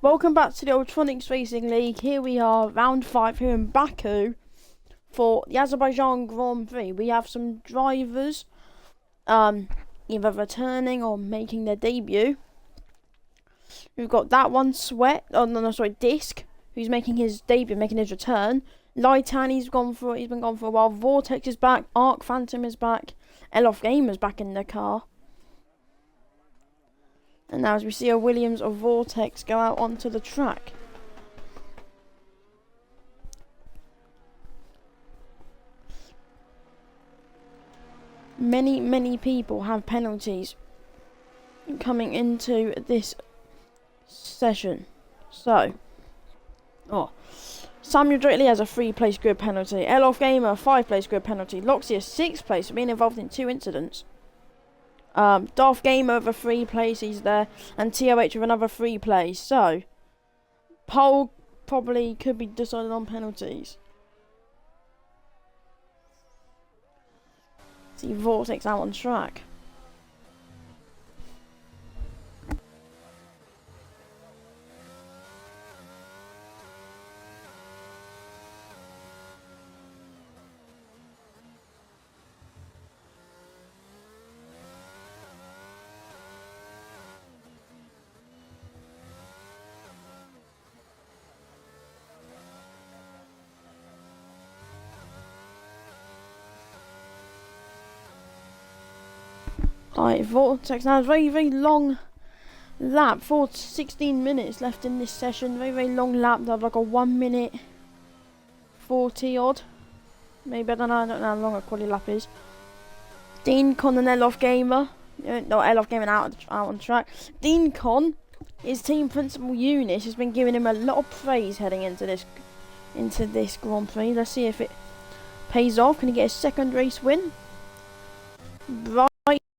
Welcome back to the Ultronix Racing League. Here we are, round 5 here in Baku for the Azerbaijan Grand Prix. We have some drivers either returning or making their debut. We've got that one, Disc, who's making his debut, making his return. Lightan, he's been gone for a while. Vortex is back, Arc Phantom is back, Elof Gamer's back in the car. And now as we see a Williams or Vortex go out onto the track. Many people have penalties coming into this session. So, Samuel Drake Lee has a 3-place grid penalty. Elof Gamer, a 5-place grid penalty. Loxy, a 6th place for being involved in 2 incidents. Darth Gamer with a 3 place, he's there, and TOH with another 3 place. So, pole probably could be decided on penalties. See Vortex out on track. Right, Vortex now has a very long lap. 16 minutes left in this session. Very long lap. They have like a 1 minute 40 odd. Maybe, I don't know how long a quali lap is. Dean Con and Elof Gamer. No, Elof Gamer out on track. Dean Con, his team principal Eunice, has been giving him a lot of praise heading into this Grand Prix. Let's see if it pays off. Can he get a second race win?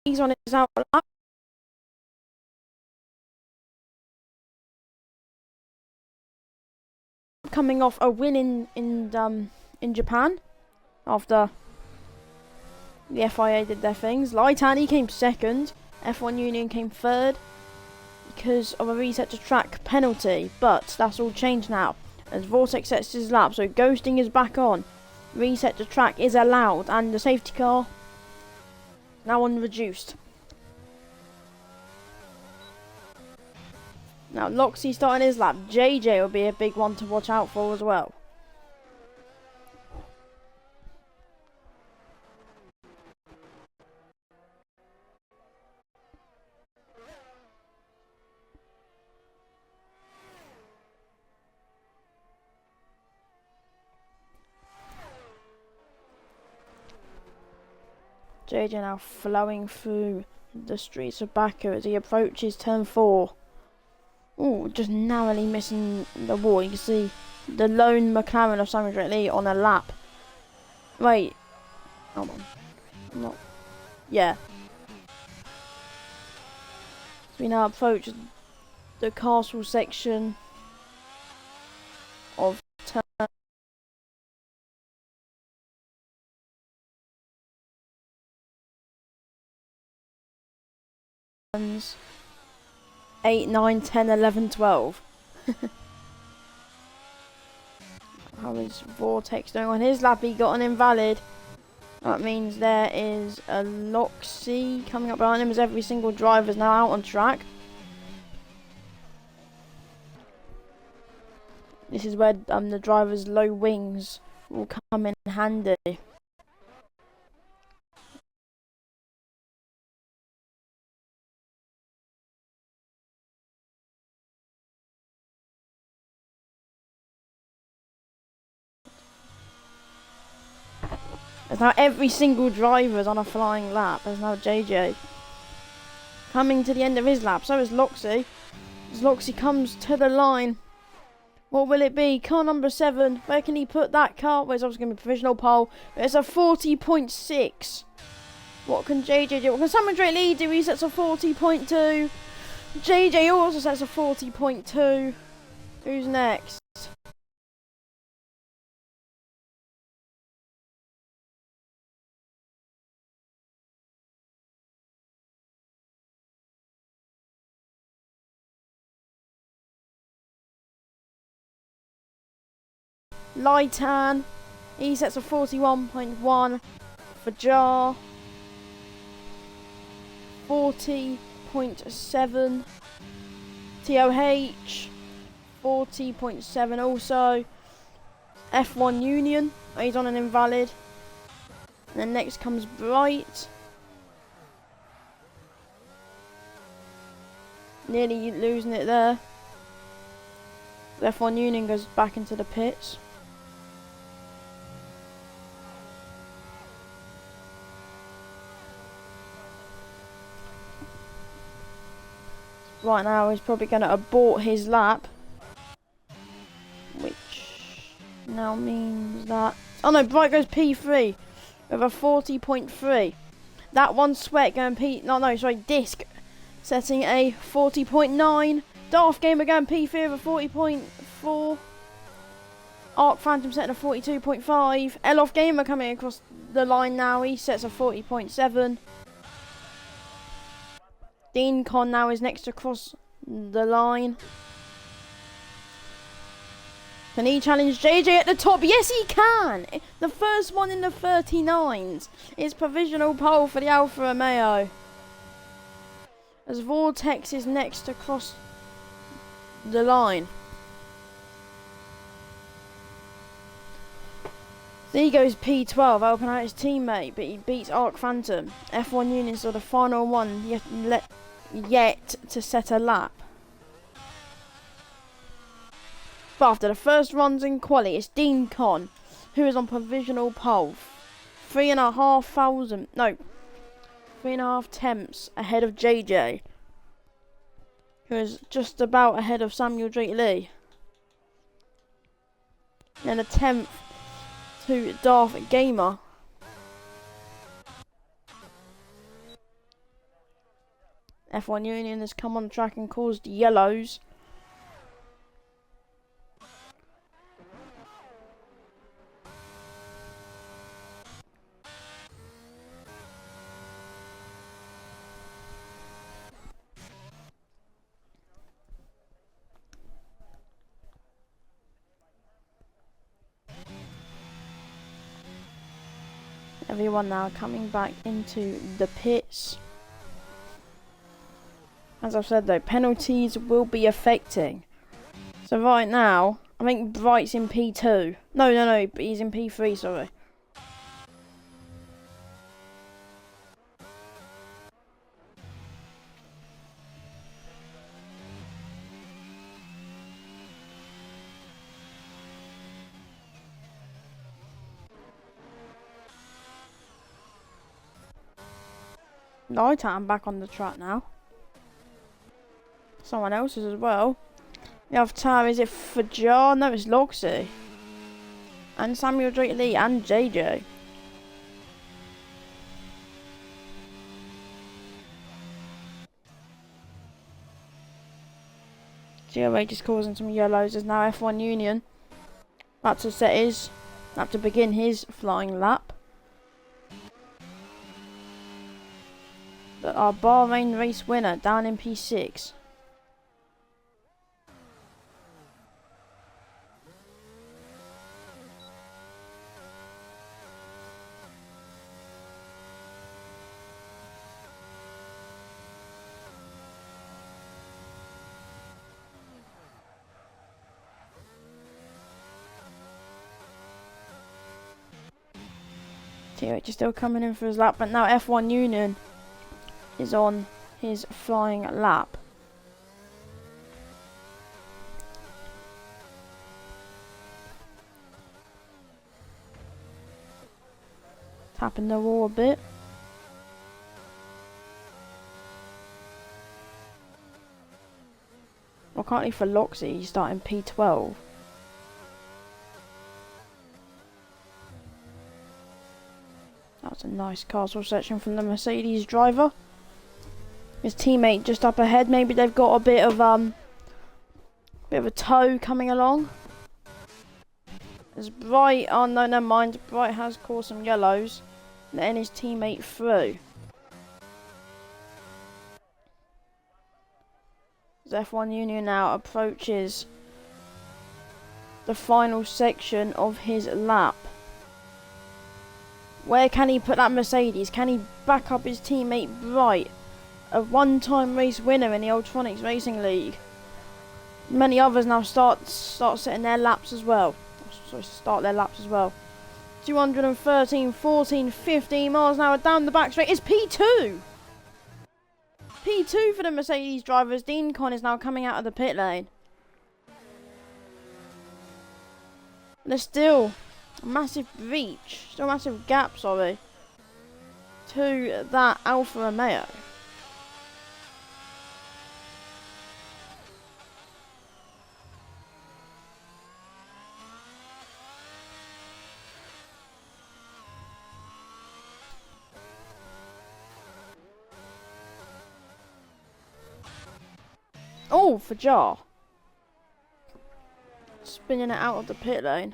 He's on his out lap. Coming off a win in Japan after the FIA did their things. Lightan came second. F1 Union came third because of a reset to track penalty, but that's all changed now as Vortex sets his lap. So ghosting is back on. Reset to track is allowed, and the safety car now on reduced. Now Loxy starting his lap. JJ will be a big one to watch out for as well. JJ now flowing through the streets of Baku as he approaches turn 4. Ooh, just narrowly missing the wall. You can see the lone McLaren of Samuel Drake Lee on a lap. Wait. Hold on. Not. Yeah. So we now approach the castle section of turns 8, 9, 10, 11, 12. How is Vortex doing on his lap? He got an invalid. That means there is a Loxy coming up behind him as every single driver is now out on track. This is where the driver's low wings will come in handy. As now every single driver is on a flying lap. There's now JJ coming to the end of his lap. So is Loxy. As Loxy comes to the line, what will it be? Car number 7. Where can he put that car? Well, it's obviously going to be a provisional pole. It's a 40.6. What can JJ do? What can Samuel Drake Lee do? He sets a 40.2. JJ also sets a 40.2. Who's next? Lightan, he sets a 41.1. Fajar, 40.7. TOH, 40.7 also. F1 Union, he's on an invalid. And then next comes Bright. Nearly losing it there. F1 Union goes back into the pits. Right now he's probably going to abort his lap. Which now means that... Oh no, Bright goes P3 with a 40.3. That one Sweat going Disc setting a 40.9. Darth Gamer going P3 with a 40.4. Arc Phantom setting a 42.5. Elof Gamer coming across the line now. He sets a 40.7. Dean Con now is next across the line. Can he challenge JJ at the top? Yes, he can! The first one in the 39s. It's provisional pole for the Alfa Romeo. As Vortex is next across the line. There he goes P12, helping out his teammate, but he beats Arc Phantom. F1 Union still the final one yet to set a lap. But after the first runs in quali, it's Dean Con, who is on provisional pole. 3.5 temps ahead of JJ, who is just about ahead of Samuel Drake Lee. And a 10th to Darth Gamer. F1 Union has come on the track and caused yellows. Everyone now coming back into the pits. As I've said though, penalties will be affecting. So right now, I think Bright's in P2. No, he's in P3, sorry. I'm back on the track now. Someone else's as well. The Avatar, is it Fajar? No, it's Loxy. And Samuel Drake Lee and JJ. GOA just causing some yellows. There's now F1 Union about to begin his flying lap. But our Bahrain race winner down in P6. TH is still coming in for his lap, but now F1 Union is on his flying lap. Tapping the wall a bit. Well, currently for Loxy, he's starting P12. That's a nice castle section from the Mercedes driver. His teammate just up ahead. Maybe they've got a bit of a tow coming along. As Bright, oh no, never mind. Bright has caused some yellows, letting his teammate through. As F1 Union now approaches the final section of his lap. Where can he put that Mercedes? Can he back up his teammate Bright, a one-time race winner in the Ultronix Racing League? Many others now start setting their laps as well. Sorry, start their laps as well. 213, 14, 15 miles an hour down the back straight is P2. P2 for the Mercedes drivers. Dean Con is now coming out of the pit lane. There's still a massive reach, still a massive gap, sorry, to that Alfa Romeo. Oh, for Jar. Spinning it out of the pit lane.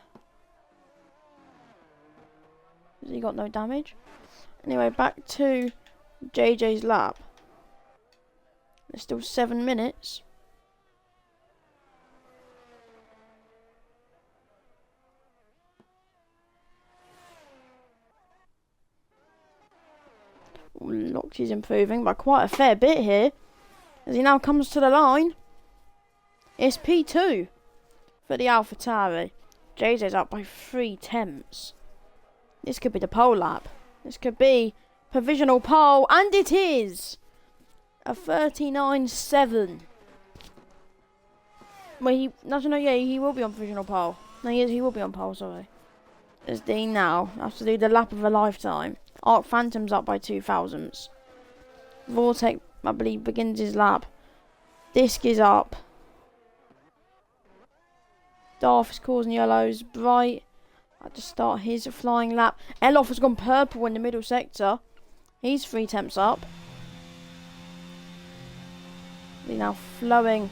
Has he got no damage? Anyway, back to JJ's lap. There's still 7 minutes. Looks he's improving by quite a fair bit here. As he now comes to the line, it's P2 for the AlphaTauri. JJ's up by 3 tenths. This could be the pole lap. This could be provisional pole, and it is a 39.7. Well, he will be on provisional pole. No, he will be on pole, sorry. As Dean now has to do the lap of a lifetime. Arc Phantom's up by 2 thousandths. Vortex, I believe, begins his lap. Disc is up. Darth is causing yellows. Bright had to start his flying lap. Elof has gone purple in the middle sector. He's 3 tenths up. He's now flowing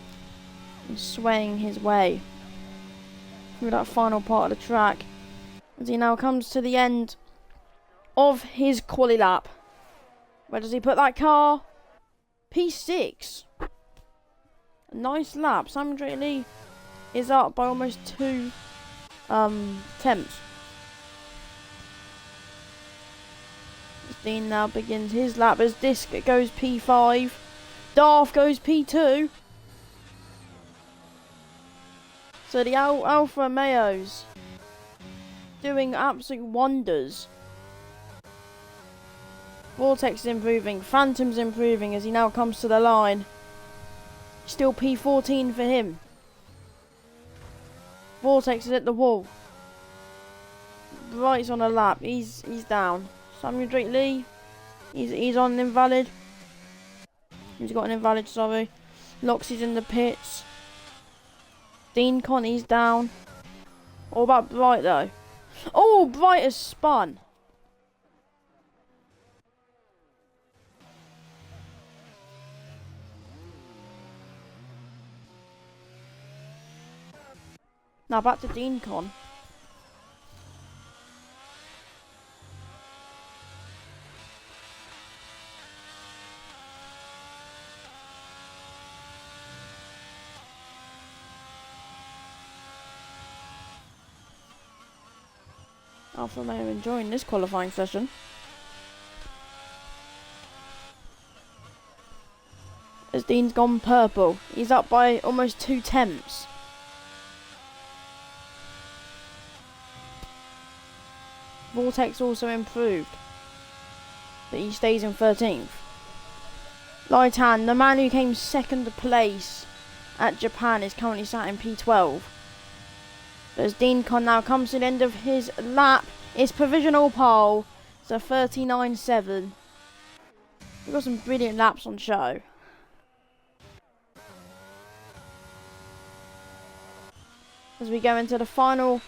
and swaying his way through that final part of the track. As he now comes to the end of his quali lap. Where does he put that car? P6. A nice lap. Sam Lee is up by almost 2 tenths. Dean now begins his lap as Disc goes P5. Darth goes P2. So the Alfa Romeos doing absolute wonders. Vortex is improving, Phantom's improving as he now comes to the line. Still P14 for him. Vortex is at the wall. Bright's on a lap, he's down. Samuel Drake Lee, he's on an invalid. He's got an invalid, sorry. Loxy's in the pits. Dean Connie's down. What about Bright though? Oh, Bright has spun. Now back to Dean Con. Alfa Romeo enjoying this qualifying session. As Dean's gone purple, he's up by almost 2 tenths. Vortex also improved, but he stays in 13th. Lightan, the man who came second place at Japan, is currently sat in P12. As Dean Con now comes to the end of his lap, it's provisional pole. It's a 39.7. We've got some brilliant laps on show. As we go into the final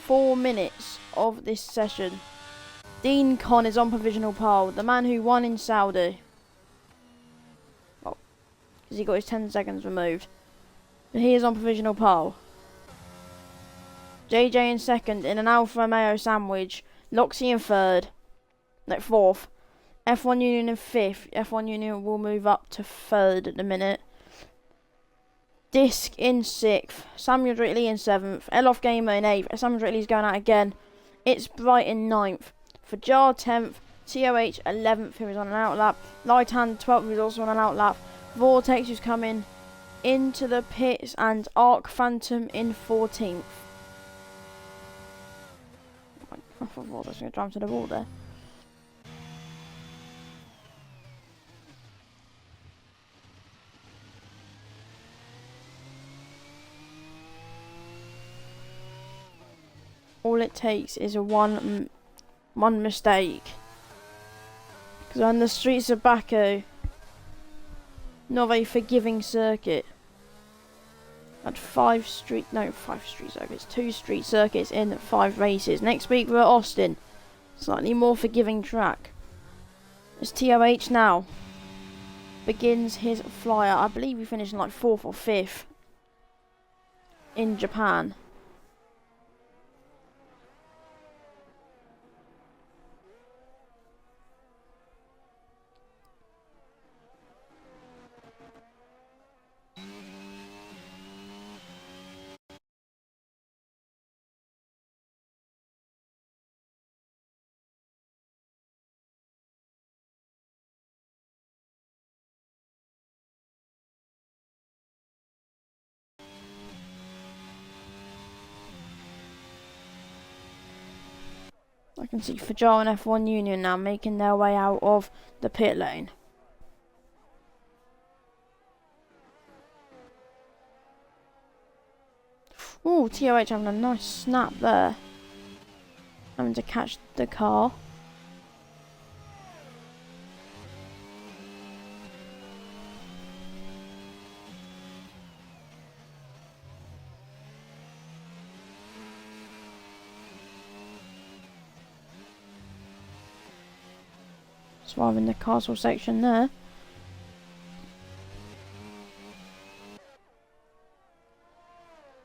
4 minutes of this session. Dean Con is on provisional pole, the man who won in Saudi. Well, because he got his 10 seconds removed. But he is on provisional pole. JJ in second in an Alfa Romeo sandwich. Loxy in third. No, fourth. F1 Union in fifth. F1 Union will move up to third at the minute. Disc in 6th. Samuel Dritley in 7th. Elof Gamer in 8th. Samuel Dritley's going out again. It's Bright in 9th. Fajar 10th. TOH 11th, who is on an outlap. Lighthand 12th, who's also on an outlap. Vortex, who's coming into the pits. And Arc Phantom in 14th. I thought Vortex was going to drive to the wall there. All it takes is one mistake. Because on the streets of Baku, not a forgiving circuit. At 2 street circuits in 5 races. Next week we're at Austin. Slightly more forgiving track. As TOH now begins his flyer. I believe he finished in like 4th or 5th in Japan. I can see Fajar and F1 Union now making their way out of the pit lane. Ooh, TOH having a nice snap there. Having to catch the car. Surviving the castle section there.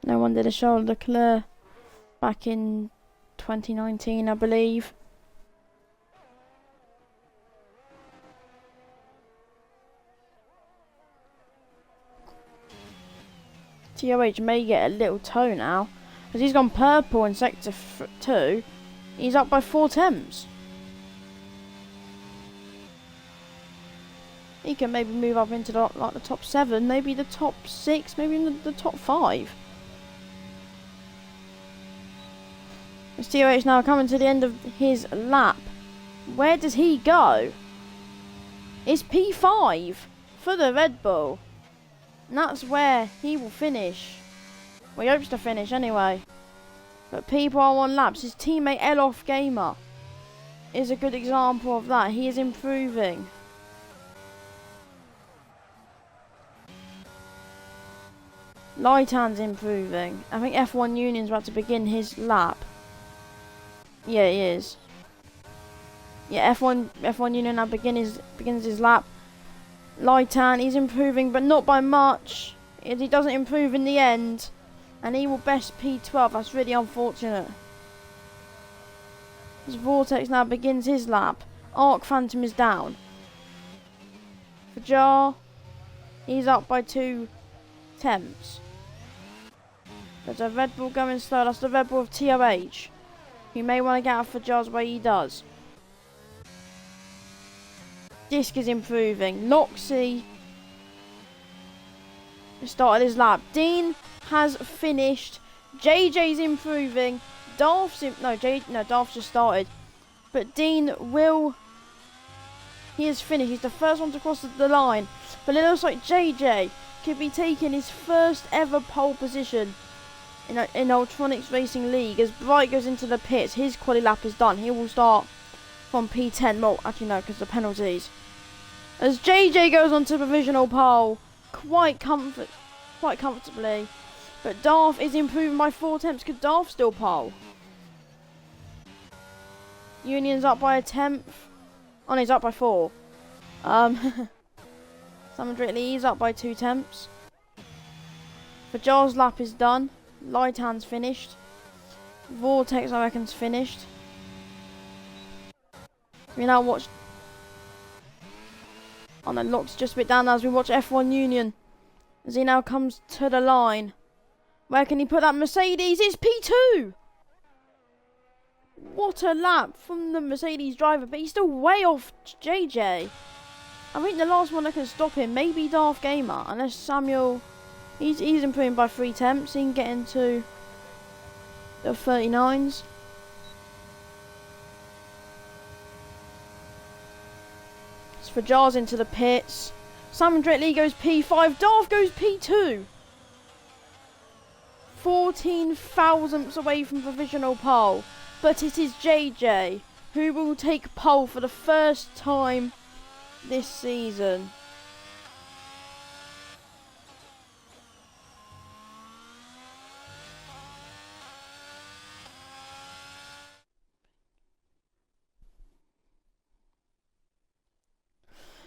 No one did a shoulder clear back in 2019, I believe. TOH may get a little toe now, because he's gone purple in sector 2. He's up by 4 temps. He can maybe move up into the top 7, maybe the top 6, maybe in the top 5. As TOH now coming to the end of his lap. Where does he go? It's P5 for the Red Bull. And that's where he will finish. Well, he hopes to finish anyway. But P5 on laps. His teammate Elof Gamer is a good example of that. He is improving. Lightan's improving. I think F1 Union's about to begin his lap. Yeah, he is. Yeah, F1 Union now begins his lap. Lightan, he's improving, but not by much. He doesn't improve in the end, and he will best P12. That's really unfortunate. As Vortex now begins his lap. Arc Phantom is down. Fajar, he's up by 2 temps. There's a Red Bull going slow. That's the Red Bull of TOH. You may want to get out for Fajar's way he does. Disc is improving. Noxy started his lap. Dean has finished. JJ's improving. Darth's Darth just started. But Dean will. He has finished. He's the first one to cross the line. But it looks like JJ could be taking his first ever pole position in Ultronix Racing League. As Bright goes into the pits, his quali lap is done. He will start from P10. Well, actually no, because the penalties. As JJ goes on to provisional pole, quite comfortably. But Darth is improving by 4 attempts. Could Darth still pole? Union's up by a tenth. Oh, no, he's up by 4. Simon Dritley, he's up by 2 attempts. Fajar's lap is done. Lightan's finished. Vortex, I reckon's finished. We now watch. Oh no, Locke's just a bit down as we watch F1 Union. as he now comes to the line. Where can he put that Mercedes? It's P2! What a lap from the Mercedes driver, but he's still way off JJ. I think the last one that can stop him may be Darth Gamer, unless Samuel... He's improving by 3 tenths. He can get into the 39s. It's for Jars into the pits. Simon Drake goes P5. Darth goes P2. 14 thousandths away from provisional pole. But it is JJ who will take pole for the first time this season.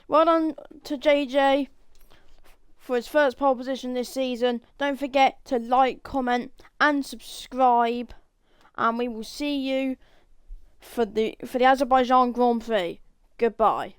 Well done to JJ for his first pole position this season. Don't forget to like, comment and subscribe. And we will see you for the Azerbaijan Grand Prix. Goodbye.